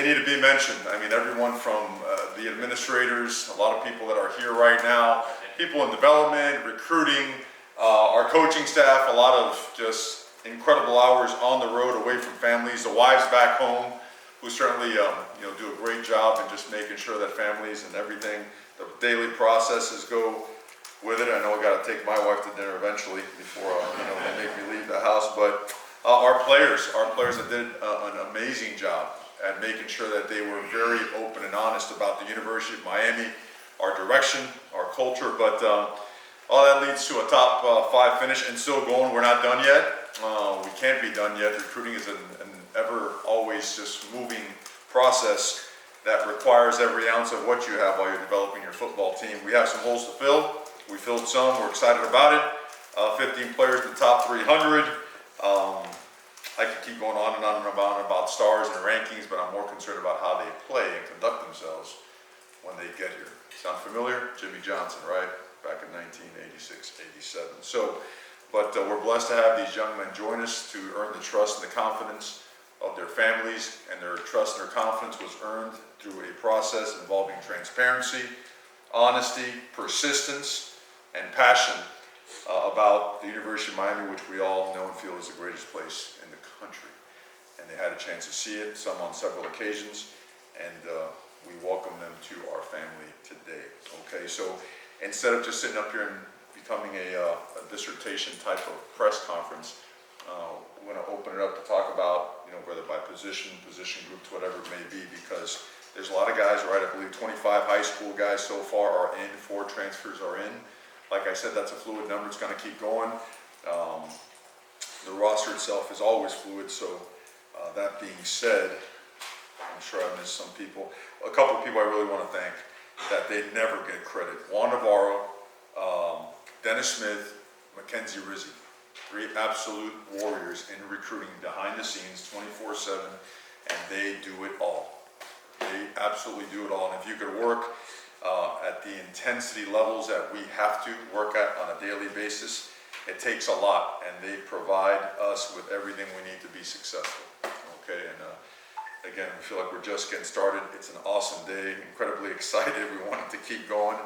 they need to be mentioned. I mean, everyone from the administrators, a lot of people that are here right now, people in development, recruiting, our coaching staff, a lot of just incredible hours on the road away from families, the wives back home, who certainly do a great job in just making sure that families and everything, the daily processes go with it. I know I got to take my wife to dinner eventually before they make me leave the house, but our players that did an amazing job at making sure that they were very open and honest about the University of Miami, our direction, our culture, but all that leads to a top 5 finish and still going. We're not done yet. We can't be done yet. Recruiting is an ever always just moving process that requires every ounce of what you have while you're developing your football team. We have some holes to fill. We filled some. We're excited about it. 15 players in the top 300. I could keep going on and on and on about stars and rankings, but I'm more concerned about how they play and conduct themselves when they get here. Sound familiar? Jimmy Johnson, right? Back in 1986, 87. But we're blessed to have these young men join us to earn the trust and the confidence of their families, and their trust and their confidence was earned through a process involving transparency, honesty, persistence, and passion about the University of Miami, which we all know and feel is the greatest place in the country. And they had a chance to see it, some on several occasions, and we welcome them to our family today. Okay, so instead of just sitting up here and becoming a dissertation type of press conference, we're going to open it up to talk about, whether by position groups, whatever it may be, because there's a lot of guys, right? I believe 25 high school guys so far are in, 4 transfers are in. Like I said, that's a fluid number. It's going to keep going. The roster itself is always fluid, so that being said, I'm sure I missed some people. A couple of people I really want to thank that they never get credit. Juan Navarro, Dennis Smith, Mackenzie Rizzi. 3 absolute warriors in recruiting behind the scenes 24/7, and they do it all. They absolutely do it all. And if you could work at the intensity levels that we have to work at on a daily basis, it takes a lot, and they provide us with everything we need to be successful. Okay, and again, we feel like we're just getting started. It's an awesome day, incredibly excited. We want it to keep going,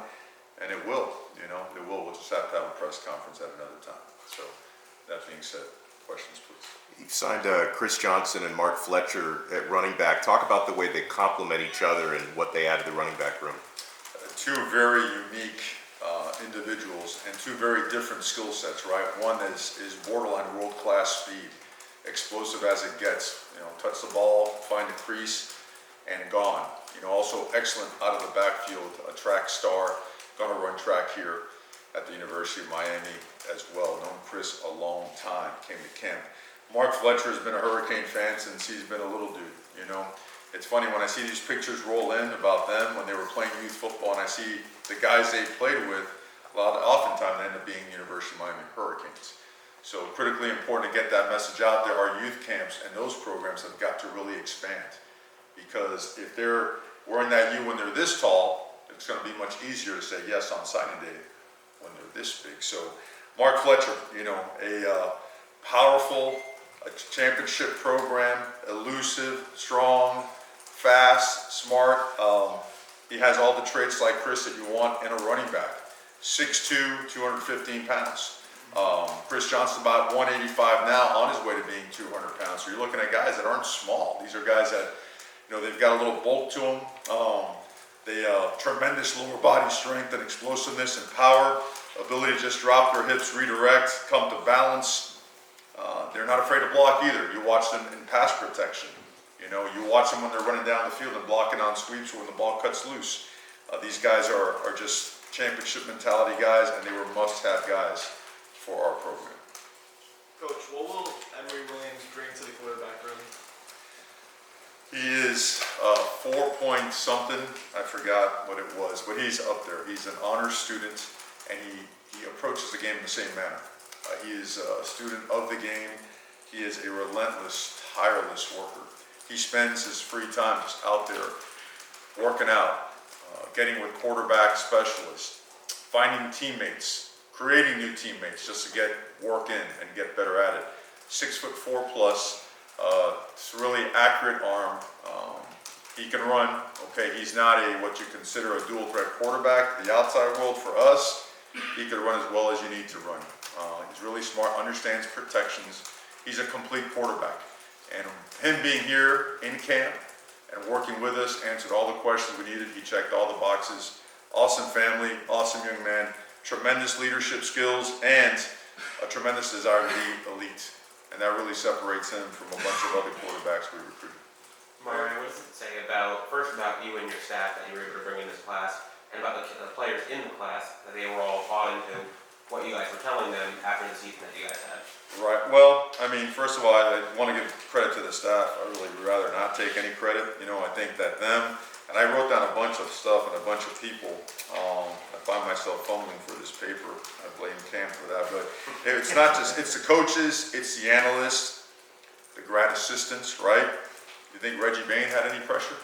and it will, it will. We'll just have to have a press conference at another time. So that being said, questions, please. You've signed Chris Johnson and Mark Fletcher at running back. Talk about the way they complement each other and what they add to the running back room. 2 very unique individuals and 2 very different skill sets, right? One is borderline world-class speed, explosive as it gets. Touch the ball, find the crease, and gone. Also excellent out of the backfield, a track star, gonna run track here at the University of Miami as well. Known Chris a long time, came to camp. Mark Fletcher has been a Hurricane fan since he's been a little dude, It's funny when I see these pictures roll in about them when they were playing youth football, and I see the guys they played with, oftentimes they end up being University of Miami Hurricanes. So critically important to get that message out there. Our youth camps and those programs have got to really expand, because if they're wearing that U when they're this tall, it's going to be much easier to say yes on signing day when they're this big. So Mark Fletcher, a powerful, a championship program, elusive, strong, fast, smart. He has all the traits like Chris that you want in a running back. 6'2", 215 pounds. Chris Johnson about 185 now, on his way to being 200 pounds. So you're looking at guys that aren't small. These are guys that, they've got a little bulk to them. They tremendous lower body strength and explosiveness and power, ability to just drop their hips, redirect, come to balance. They're not afraid to block either. You watch them in pass protection. You watch them when they're running down the field and blocking on sweeps or when the ball cuts loose. These guys are just championship mentality guys, and they were must-have guys for our program. Coach, what will Emory Williams bring to the quarterback room? He is 4 something. I forgot what it was, but he's up there. He's an honors student, and he approaches the game in the same manner. He is a student of the game. He is a relentless, tireless worker. He spends his free time just out there working out, getting with quarterback specialists, finding teammates, creating new teammates just to get work in and get better at it. 6'4" plus, it's a really accurate arm, He can run, okay, he's not what you consider a dual threat quarterback. The outside world for us, he could run as well as you need to run. He's really smart, understands protections. He's a complete quarterback. And him being here in camp and working with us, answered all the questions we needed. He checked all the boxes. Awesome family, awesome young man, tremendous leadership skills, and a tremendous desire to be elite. And that really separates him from a bunch of other quarterbacks we recruited. Mario, what does it say about you and your staff that you were able to bring in this class, and about the players in the class, that they were all bought into what you guys were telling them after the season that you guys had? Right, well, I mean, first of all, I want to give credit to the staff. I really would rather not take any credit. You know, I think that them, and I wrote down a bunch of stuff and a bunch of people. I find myself fumbling for this paper. I blame Cam for that, but it's not just, it's the coaches, it's the analysts, the grad assistants, right? You think Reggie Bain had any pressure?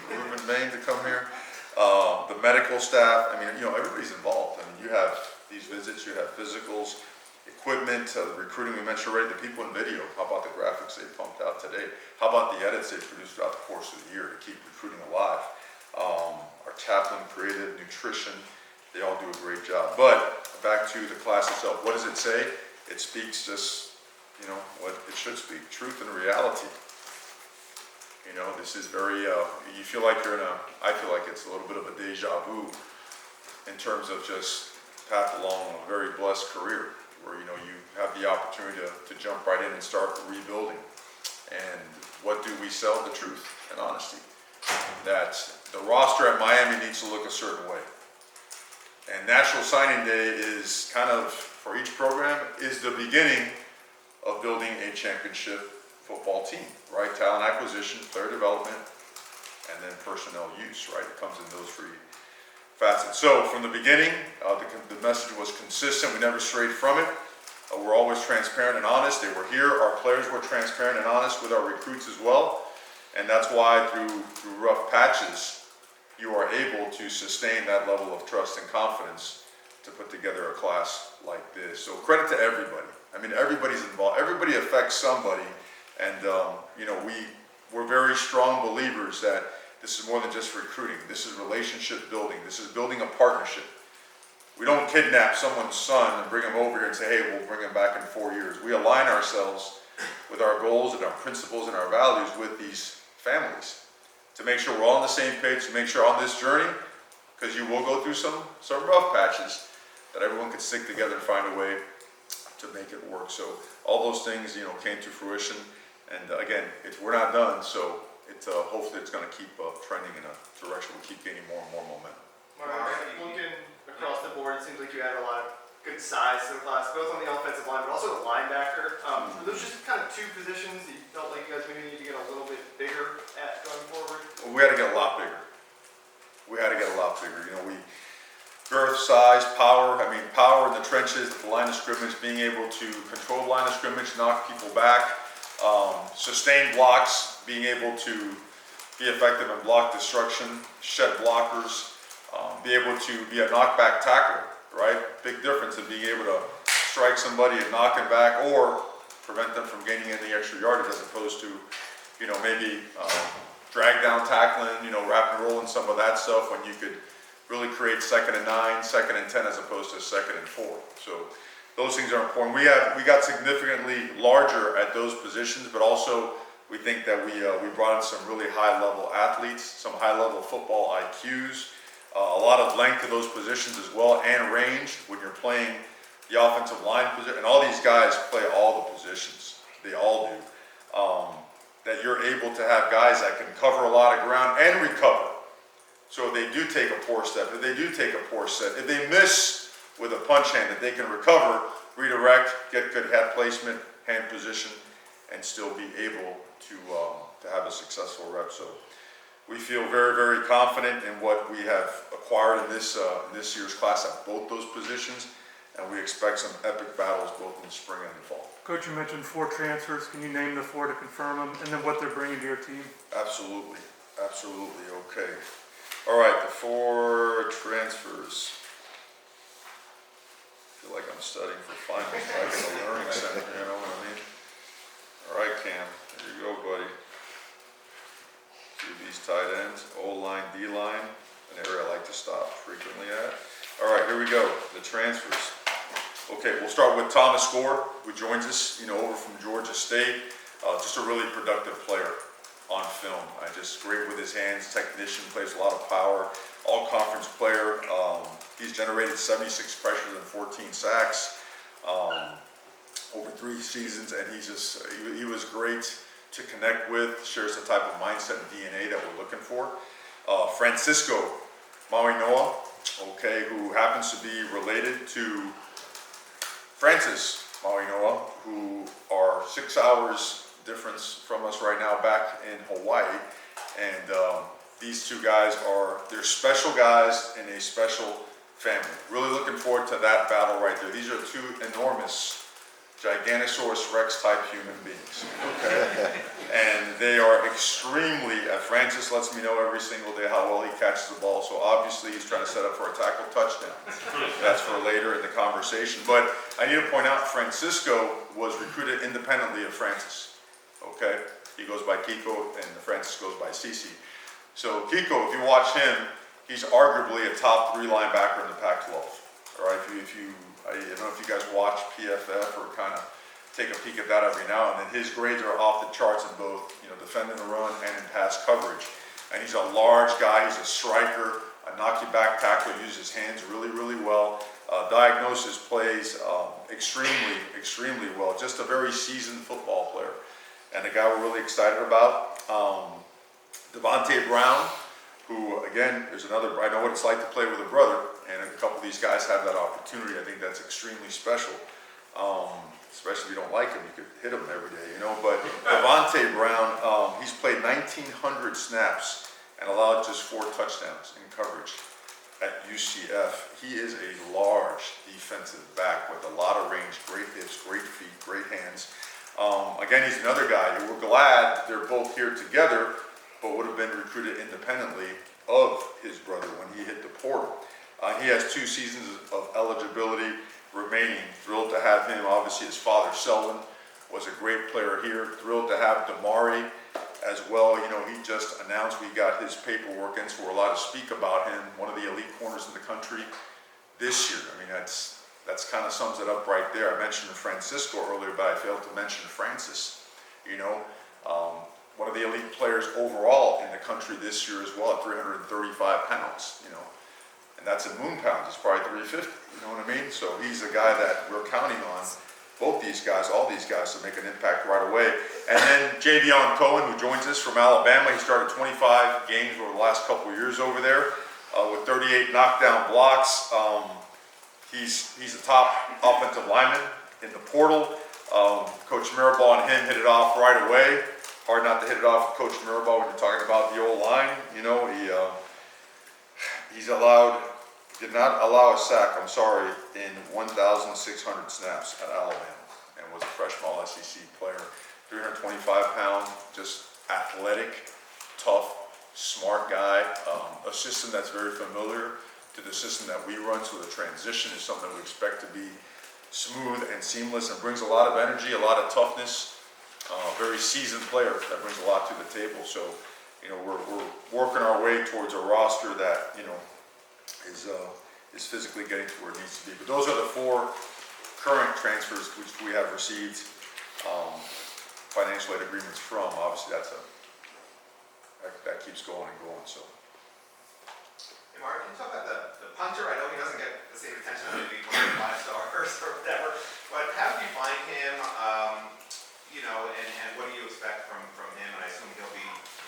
Ruben Bain to come here? The medical staff, I mean, you know, everybody's involved. I mean, you have these visits, you have physicals, equipment, the recruiting we mentioned already, the people in video. How about the graphics they pumped out today? How about the edits they produced throughout the course of the year to keep recruiting alive? Our chaplain, creative, nutrition, they all do a great job. But back to the class itself, what does it say? It speaks just, you know, what it should speak, truth and reality. You know, this is very, you feel like you're in I feel like it's a little bit of a deja vu in terms of just path along a very blessed career where, you know, you have the opportunity to jump right in and start rebuilding. And what do we sell? The truth and honesty. That the roster at Miami needs to look a certain way. And National Signing Day is kind of, for each program, is the beginning of building a championship football team, right? Talent acquisition, player development, and then personnel use, right? It comes in those three facets. So from the beginning, the message was consistent. We never strayed from it. We're always transparent and honest. They were here. Our players were transparent and honest with our recruits as well. And that's why through rough patches, you are able to sustain that level of trust and confidence to put together a class like this. So credit to everybody. I mean, everybody's involved. Everybody affects somebody. And, you know, we're very strong believers that this is more than just recruiting. This is relationship building. This is building a partnership. We don't kidnap someone's son and bring him over here and say, hey, we'll bring him back in 4 years. We align ourselves with our goals and our principles and our values with these families to make sure we're all on the same page, to make sure on this journey, because you will go through some rough patches, that everyone can stick together and find a way to make it work. So all those things, you know, came to fruition. And again, we're not done, so hopefully it's going to keep trending in a direction we keep gaining more and more momentum. Looking across the board, it seems like you had a lot of good size to the class, both on the offensive line, but also a linebacker. Were those just kind of two positions that you felt like you guys maybe need to get a little bit bigger at going forward? Well, we had to get a lot bigger. You know, girth, size, power. I mean, power in the trenches, the line of scrimmage, being able to control the line of scrimmage, knock people back, sustain blocks, being able to be effective in block destruction, shed blockers, be able to be a knockback tackler, right? Big difference in being able to strike somebody and knock him back or prevent them from gaining any extra yardage as opposed to, you know, maybe drag down tackling, you know, wrap and roll and some of that stuff when you could really create 2nd and 9, 2nd and 10 as opposed to 2nd and 4. So those things are important. We got significantly larger at those positions, but also we think that we brought in some really high-level athletes, some high-level football IQs, a lot of length to those positions as well, and range when you're playing the offensive line position. And all these guys play all the positions. They all do. That you're able to have guys that can cover a lot of ground and recover. So if they do take a poor step, if they do take a poor set, if they miss with a punch hand, that they can recover, redirect, get good head placement, hand position, and still be able to have a successful rep. So we feel very, very confident in what we have acquired in this year's class at both those positions, and we expect some epic battles both in the spring and the fall. Coach, you mentioned 4 transfers. Can you name the 4 to confirm them, and then what they're bringing to your team? Absolutely, absolutely. Okay. All right, the 4 transfers. I feel like I'm studying for finals, like in a learning center, you know what I mean? All right, Cam, there you go, buddy. QB these tight ends, O-line, D-line, an area I like to stop frequently at. All right, here we go, the transfers. Okay, we'll start with Thomas Gore, who joins us, over from Georgia State. Just a really productive player on film. Just great with his hands, technician, plays a lot of power, all-conference player. He's generated 76 pressures and 14 sacks over 3 seasons, and he was great to connect with, shares the type of mindset and DNA that we're looking for. Francisco Mawinoa, okay, who happens to be related to Francis Mawinoa, who are 6 hours difference from us right now back in Hawaii. And these two guys they're special guys in a special family. Really looking forward to that battle right there. These are 2 enormous Giganosaurus Rex type human beings, okay? And they are extremely, Francis lets me know every single day how well he catches the ball, so obviously he's trying to set up for a tackle touchdown. That's for later in the conversation. But I need to point out, Francisco was recruited independently of Francis, okay? He goes by Kiko and Francis goes by Cici. So Kiko, if you watch him, he's arguably a top 3 linebacker in the Pac-12, all right? I don't know if you guys watch PFF or kind of take a peek at that every now and then. His grades are off the charts in both, defending the run and in pass coverage. And he's a large guy. He's a striker, a knock-you-back tackler, uses his hands really, really well. Diagnosis plays extremely, extremely well. Just a very seasoned football player. And a guy we're really excited about, Devontae Brown, who, again, I know what it's like to play with a brother, and a couple of these guys have that opportunity. I think that's extremely special. Especially if you don't like him, you could hit him every day, But Devontae Brown, he's played 1,900 snaps and allowed just 4 touchdowns in coverage at UCF. He is a large defensive back with a lot of range, great hips, great feet, great hands. Again, he's another guy. We're glad they're both here together, but would have been recruited independently of his brother when he hit the portal. He has 2 seasons of eligibility remaining. Thrilled to have him. Obviously, his father, Selwyn, was a great player here. Thrilled to have Damari as well. He just announced we got his paperwork in, so we're allowed to speak about him. One of the elite corners in the country this year. That's kind of sums it up right there. I mentioned Francisco earlier, but I failed to mention Francis. One of the elite players overall in the country this year as well at 335 pounds, and that's in moon pounds. It's probably 350, you know what I mean? So he's a guy that we're counting on, both these guys, all these guys, to make an impact right away. And then Javion Cohen, who joins us from Alabama. He started 25 games over the last couple of years over there with 38 knockdown blocks. He's a top offensive lineman in the portal. Coach Mirabal and him hit it off right away. Hard not to hit it off with Coach Mirabal when you're talking about the old line. Did not allow a sack, in 1,600 snaps at Alabama, and was a freshman All-SEC player. 325-pound, just athletic, tough, smart guy. A system that's very familiar to the system that we run, so the transition is something we expect to be smooth and seamless, and brings a lot of energy, a lot of toughness. Very seasoned player that brings a lot to the table. So, we're working our way towards a roster that, is physically getting to where it needs to be. But those are the 4 current transfers which we have received financial aid agreements from. Obviously, that keeps going and going. So. Hey Mark, can you talk about the punter? I know he doesn't get the same attention as maybe one of the 5 stars or whatever, but how did you find him? And what do you expect from him? And I assume he'll be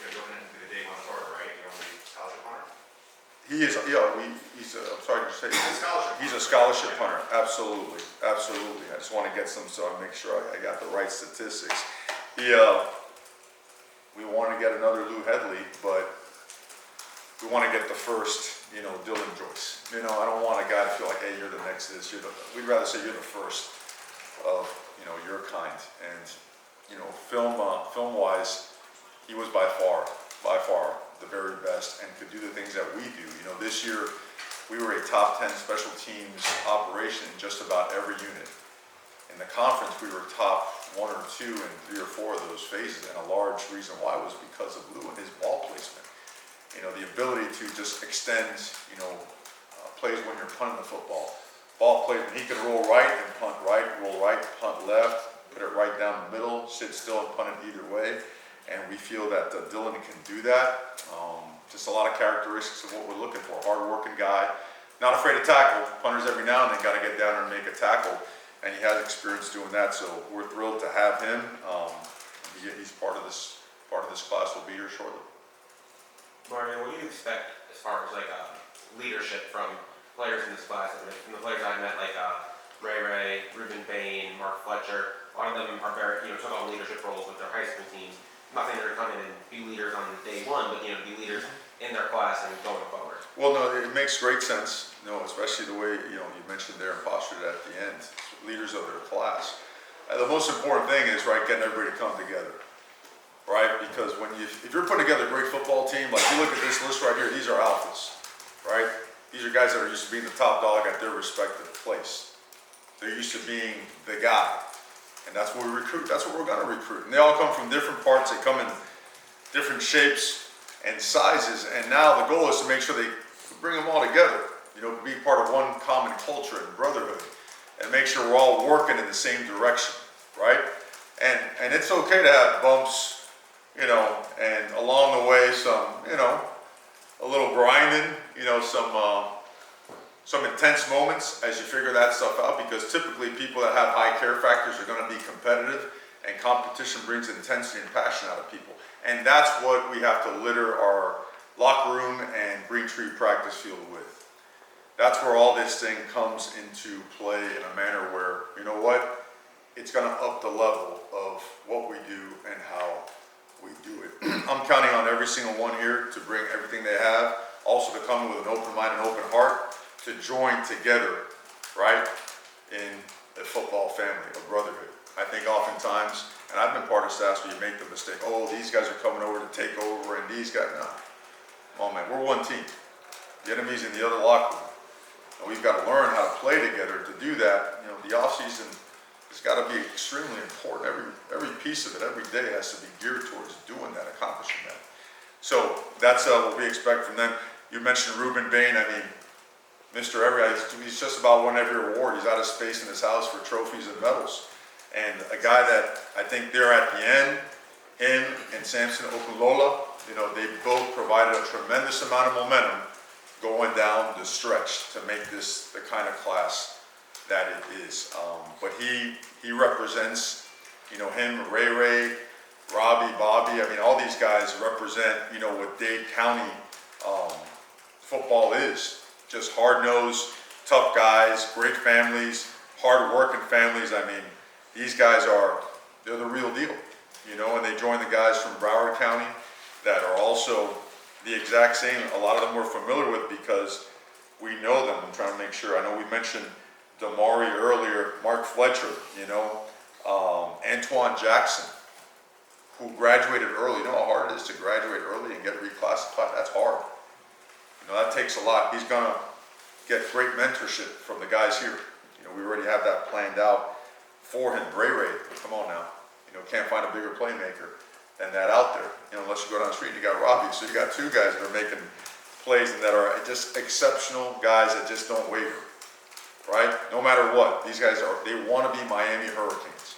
going into the day 1 starter, right? You're only scholarship punter? He is, I'm sorry to say, he's a scholarship punter. Absolutely. I just want to get some, so I make sure I got the right statistics. We want to get another Lou Headley, but we want to get the first, Dylan Joyce. I don't want a guy to feel like, hey, you're the next this. We'd rather say you're the first of, your kind. And, film-wise, he was by far the very best and could do the things that we do. This year we were a top 10 special teams operation in just about every unit. In the conference, we were top one or two and 3 or 4 of those phases, and a large reason why was because of Lou and his ball placement. You know, the ability to just extend, plays when you're punting the football. Ball placement, he could roll right and punt right, roll right, punt left, put it right down the middle, sit still and punt it either way. And we feel that Dylan can do that. Just a lot of characteristics of what we're looking for. Hard-working guy, not afraid to tackle. Punters every now and then got to get down there and make a tackle. And he has experience doing that, so we're thrilled to have him. He's part of this class. Will be here shortly. Mario, what do you expect as far as like leadership from players in this class? I mean, from the players I've met, like Ray, Ruben Bain, Mark Fletcher, a lot of them are very, took on leadership roles with their high school teams. I'm not saying they're going to come in and be leaders on day one, but be leaders in their class and going forward. Well, no, it makes great sense. Especially the way you mentioned there and postured at the end, leaders of their class. The most important thing is getting everybody to come together, right? Because if you're putting together a great football team, like you look at this list right here, these are alphas, right? These are guys that are used to being the top dog at their respective place. They're used to being the guy. And that's what we recruit. That's what we're going to recruit. And they all come from different parts. They come in different shapes and sizes. And now the goal is to make sure they bring them all together, be part of one common culture and brotherhood, and make sure we're all working in the same direction, right? And it's okay to have bumps, and along the way some, a little grinding, some intense moments as you figure that stuff out, because typically people that have high care factors are going to be competitive, and competition brings intensity and passion out of people. And that's what we have to litter our locker room and Green Tree practice field with. That's where all this thing comes into play in a manner where, it's going to up the level of what we do and how we do it. I'm counting on every single one here to bring everything they have, also to come with an open mind and open heart, to join together, right, in a football family, a brotherhood. I think oftentimes, and I've been part of staffs where you make the mistake, these guys are coming over to take over, and these guys, no. Come on, man, we're one team. The enemy's in the other locker room. And we've got to learn how to play together. To do that, the offseason has got to be extremely important. Every piece of it, every day has to be geared towards doing that, accomplishing that. So that's what we expect from them. You mentioned Ruben Bain. Mr. Everett, he's just about won every award. He's out of space in his house for trophies and medals. And a guy that I think they're at the end, him and Samson Okulola, they both provided a tremendous amount of momentum going down the stretch to make this the kind of class that it is. But he represents, him, Ray, Robbie, Bobby. All these guys represent, what Dade County football is. Just hard-nosed, tough guys, great families, hard-working families. These guys they're the real deal, and they join the guys from Broward County that are also the exact same. A lot of them we're familiar with because we know them. I'm trying to make sure. I know we mentioned Damari earlier, Mark Fletcher, Antoine Jackson, who graduated early. You know how hard it is to graduate early and get reclassified? That's hard. That takes a lot. He's going to get great mentorship from the guys here. We already have that planned out for him. Ray, come on now. Can't find a bigger playmaker than that out there. Unless you go down the street and you got Robbie. So you got two guys that are making plays and that are just exceptional guys that just don't waver, right? No matter what, these guys they want to be Miami Hurricanes.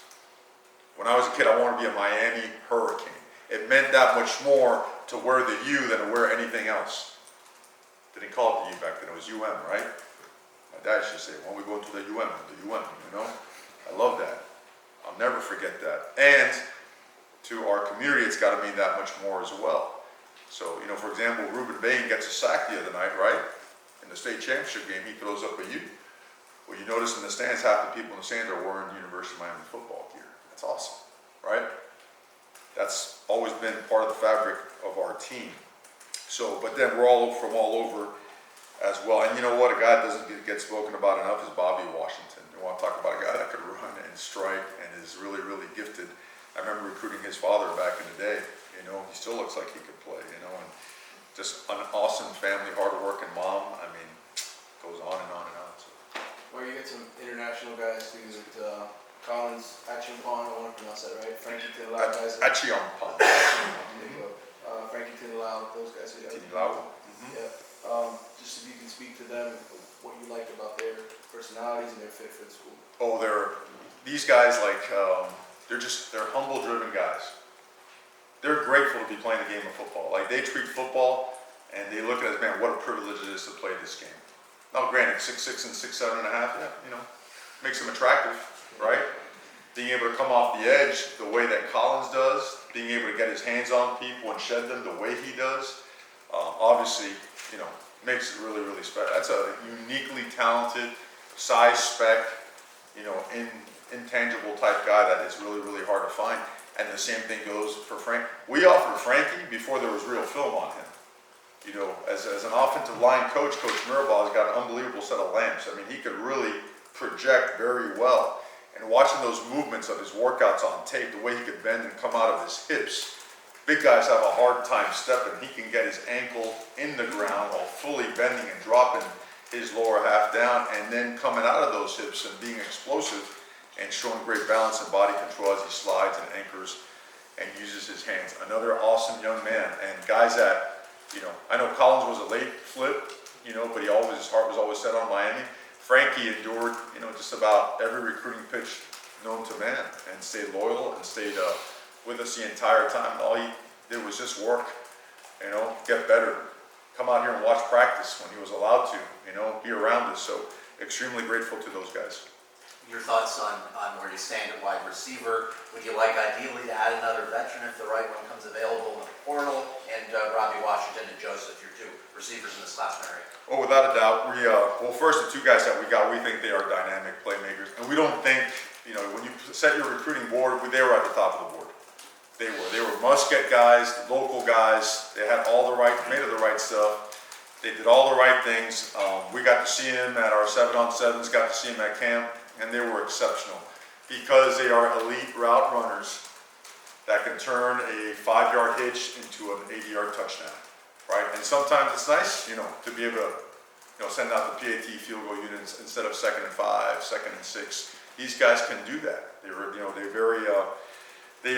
When I was a kid, I wanted to be a Miami Hurricane. It meant that much more to wear the U than to wear anything else. They didn't call it the U back then, it was UM, right? My dad used to say, when we go into the UM, I love that. I'll never forget that. And to our community, it's got to mean that much more as well. So, for example, Ruben Bain gets a sack the other night, right? In the state championship game, he throws up a U. Well, you notice in the stands, half the people in the stands are wearing University of Miami football gear. That's awesome, right? That's always been part of the fabric of our team. So, but then we're all from all over as well. And you know what? A guy that doesn't get spoken about enough is Bobby Washington. You want to talk about a guy that could run and strike and is really, really gifted. I remember recruiting his father back in the day. He still looks like he could play, and just an awesome family, hard-working mom. Goes on and on and on. So. Well, you get some international guys too that Collins, Achiampong, I want to pronounce that right, Frankie Tinlau guys. Achiampong. There you go. Frankie Tinlau, those guys. So you got- Yeah. Just if you can speak to them, what you liked about their personalities and their fit for the school. Oh, these guys, like, they're humble, driven guys. They're grateful to be playing the game of football. Like, they treat football and they look at it as, man, what a privilege it is to play this game. Now, granted, 6'6" and 6'7" and a half, yeah, you know, makes them attractive, right? Being able to come off the edge the way that Collins does, being able to get his hands on people and shed them the way he does, obviously, you know, makes it really, really special. That's a uniquely talented, size spec, you know, intangible type guy that is really, really hard to find. And the same thing goes for Frank. We offered Frankie before there was real film on him. You know, as an offensive line coach, Coach Mirabal has got an unbelievable set of lamps. I mean, he could really project very well. And watching those movements of his workouts on tape, the way he could bend and come out of his hips, big guys have a hard time stepping. He can get his ankle in the ground while fully bending and dropping his lower half down, and then coming out of those hips and being explosive and showing great balance and body control as he slides and anchors and uses his hands. Another awesome young man, and guys that, you know, I know Collins was a late flip, you know, but his heart was always set on Miami. Frankie endured, you know, just about every recruiting pitch known to man and stayed loyal and stayed with us the entire time. All he did was just work, you know, get better, come out here and watch practice when he was allowed to, you know, be around us. So extremely grateful to those guys. Your thoughts on where you stand at wide receiver? Would you like ideally to add another veteran if the right one comes available in the portal? And Robbie Washington and Joseph, your two receivers in this class, Mary. Oh, without a doubt. Well, first, the two guys that we got, we think they are dynamic playmakers. And we don't think, you know, when you set your recruiting board, they were at the top of the board. They were must-get guys, local guys. They had made of the right stuff. They did all the right things. We got to see them at our 7-on-7s, got to see them at camp, and they were exceptional because they are elite route runners that can turn a 5-yard hitch into an 80-yard touchdown, right? And sometimes it's nice, you know, to be able to, you know, send out the PAT field goal units instead of 2nd and 5, 2nd and 6. These guys can do that. They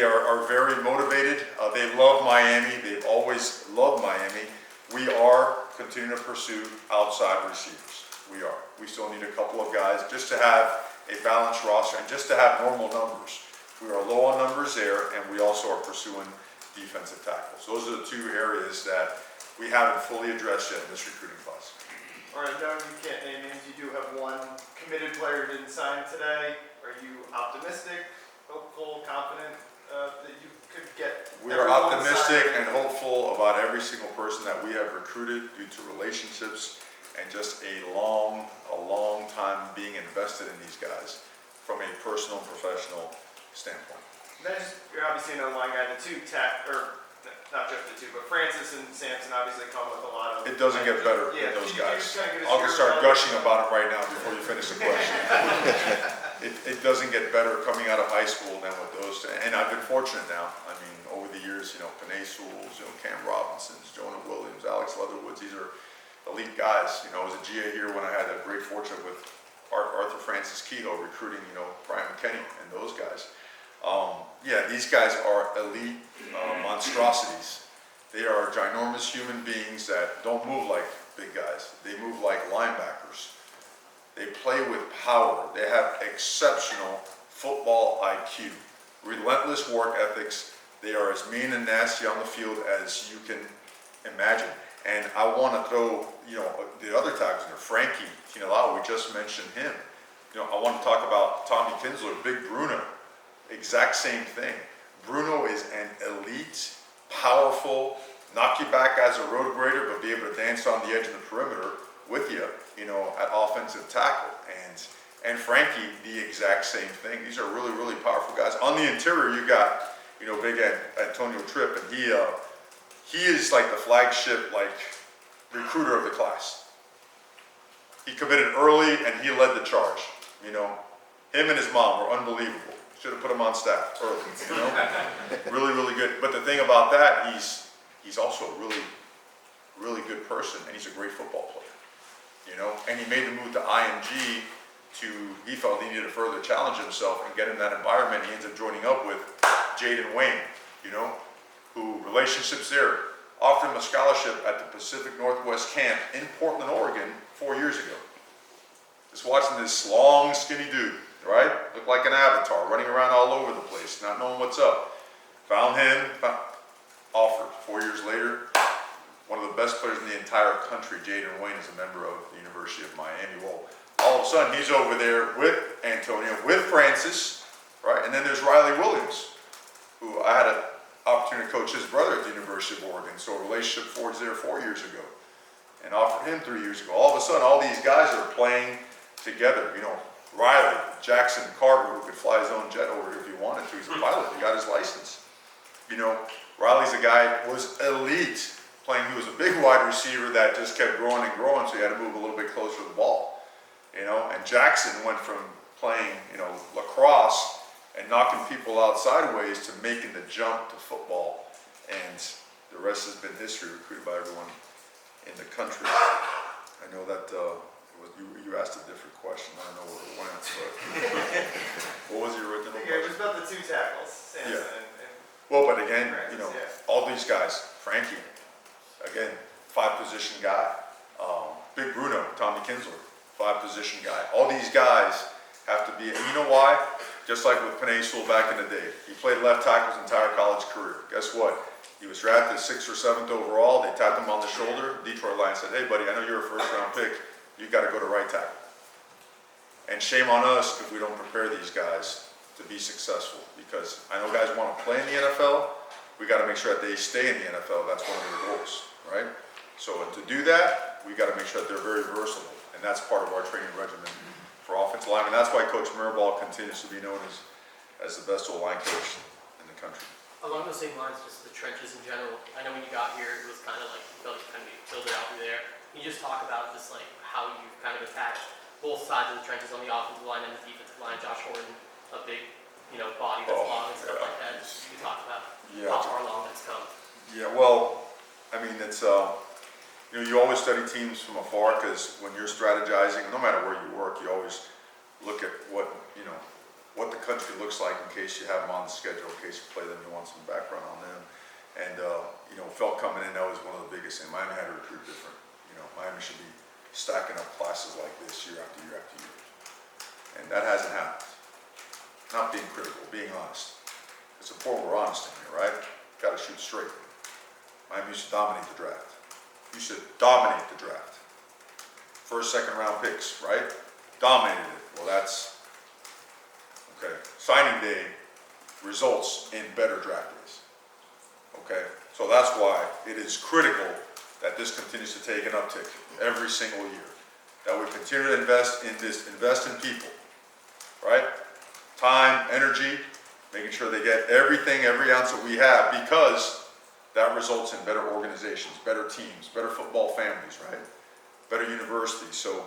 are very motivated. They love Miami. They've always loved Miami. We are continuing to pursue outside receivers. We are. We still need a couple of guys just to have a balanced roster and just to have normal numbers. We are low on numbers there, and we also are pursuing defensive tackles. Those are the two areas that we haven't fully addressed yet in this recruiting class. All right, no, you can't name names. You do have one committed player who didn't sign today. Are you optimistic, hopeful, confident that you could get? We are everyone optimistic signed? and hopeful about every single person that we have recruited due to relationships and just a long time being invested in these guys from a personal and professional standpoint. You're obviously an O-line guy. The two not just the two, but Francis and Sampson obviously come with a lot of. It doesn't get better Yeah, than those can you guys. just kind of give us I'll your start evaluation? gushing about them right now before you finish the question. It doesn't get better coming out of high school than with those two. And I've been fortunate now. I mean, over the years, you know, Panay Sewells, you know, Cam Robinsons, Jonah Williams, Alex Leatherwoods, these are elite guys. You know, I was a GA here when I had a great fortune with Arthur Francis Kehoe recruiting, you know, Brian McKinney and those guys. Yeah, these guys are elite monstrosities. They are ginormous human beings that don't move like big guys. They move like linebackers. They play with power. They have exceptional football IQ, relentless work ethics. They are as mean and nasty on the field as you can imagine. And I want to throw, you know, the other tackles in there. Frankie Tinilao, we just mentioned him. You know, I want to talk about Tommy Kinsler, Big Bruno. Exact same thing. Bruno is an elite, powerful, knock you back as a road grader, but be able to dance on the edge of the perimeter with you, you know, at offensive tackle. And Frankie, the exact same thing. These are really, really powerful guys. On the interior, you got, you know, big Antonio Tripp, and he is like the flagship, like, recruiter of the class. He committed early, and he led the charge, you know. Him and his mom were unbelievable. Should have put him on staff early, you know. Really, really good. But the thing about that, he's also a really, really good person, and he's a great football player, you know. And he made the move to IMG he felt he needed to further challenge himself and get in that environment. He ends up joining up with Jaden Wayne, who relationships there, offered him a scholarship at the Pacific Northwest camp in Portland, Oregon 4 years ago. Just watching this long, skinny dude, right? Looked like an avatar, running around all over the place, not knowing what's up. Found him, offered. 4 years later, one of the best players in the entire country, Jaden Wayne, is a member of the University of Miami. Well, all of a sudden, he's over there with Antonio, with Francis, right? And then there's Riley Williams, who I had an opportunity to coach his brother at the University of Oregon. So a relationship forged there 4 years ago, and offered him 3 years ago. All of a sudden, all these guys are playing together. Riley, Jackson Carver, who could fly his own jet over if he wanted to. He's a pilot. He got his license. Riley's a guy who was elite playing. He was a big wide receiver that just kept growing and growing, so he had to move a little bit closer to the ball. And Jackson went from playing, lacrosse and knocking people out sideways to making the jump to football. And the rest has been history, recruited by everyone in the country. I know that you asked a different question. I don't know where it went, but what was your original It was question? about the 2 tackles, Samson Yeah. and Well, but again, Francis, yeah. all these guys, Frankie, again, 5-position guy. Big Bruno, Tommy Kinsler, 5-position guy. All these guys have to be, and you know why? Just like with Panay Sewell back in the day. He played left tackle his entire college career. Guess what? He was drafted 6th or 7th overall. They tapped him on the shoulder. Detroit Lions said, hey buddy, I know you're a first-round pick. You've got to go to right tackle. And shame on us if we don't prepare these guys to be successful, because I know guys want to play in the NFL. We got to make sure that they stay in the NFL. That's one of their goals, right? So to do that, we got to make sure that they're very versatile, and that's part of our training regimen for offensive linemen. That's why Coach Mirabal continues to be known as the best O-line coach in the country. Along those same lines, just the trenches in general. I know when you got here, it was kind of like you felt you kind of filled it out through there. Can you just talk about just like how you kind of attached both sides of the trenches on the offensive line and the defensive line? Josh Horton, a big, body that's long and stuff like that. Just you talk about how far along that's come. Yeah, well, I mean, it's, you always study teams from afar, because when you're strategizing, no matter where you work, you always look at what the country looks like in case you have them on the schedule, in case you play them, you want some background on them. And, Felt coming in, that was one of the biggest things. Miami had to recruit different. Miami should be stacking up classes like this year after year after year. And that hasn't happened. Not being critical, being honest. It's important we're honest in here, right? Got to shoot straight. Miami used to dominate the draft. You should dominate the draft. First, second round picks, right? Dominated it. Well, that's okay. Signing day results in better draft days. Okay, so that's why it is critical that this continues to take an uptick every single year. That we continue to invest in people, right? Time, energy, making sure they get everything, every ounce that we have, because that results in better organizations, better teams, better football families, right? Better universities. So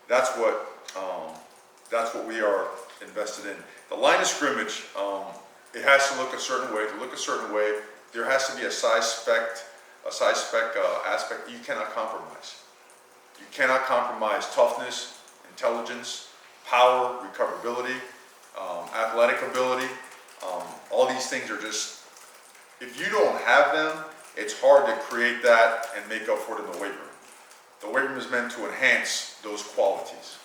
that's what we are invested in. The line of scrimmage, it has to look a certain way. To look a certain way, there has to be a size spec aspect. You cannot compromise. You cannot compromise toughness, intelligence, power, recoverability, athletic ability. All these things are just, if you don't have them, it's hard to create that and make up for it in the weight room. The weight room is meant to enhance those qualities.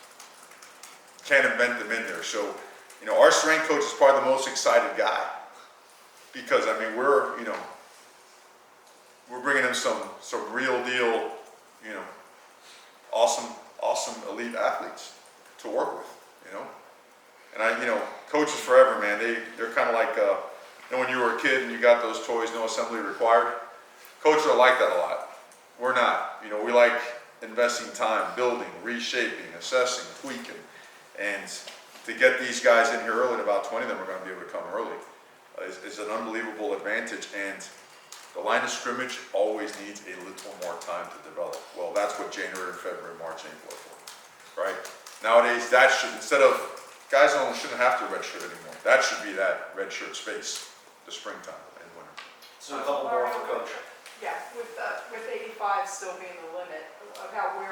Can't invent them in there. So, our strength coach is probably the most excited guy, because we're bringing him some real deal, awesome elite athletes to work with, And coaches forever, man, they're kind of like, when you were a kid and you got those toys, no assembly required. Coaches are like that a lot. We're not. We like investing time, building, reshaping, assessing, tweaking, and to get these guys in here early, and about 20 of them are going to be able to come early, is an unbelievable advantage. And the line of scrimmage always needs a little more time to develop. Well, that's what January, February, March, April are for, right? Nowadays, that should, instead of, guys shouldn't have to redshirt anymore. That should be that redshirt space, the springtime and winter. So a couple more for Coach. Yeah, with 85 still being the limit, about where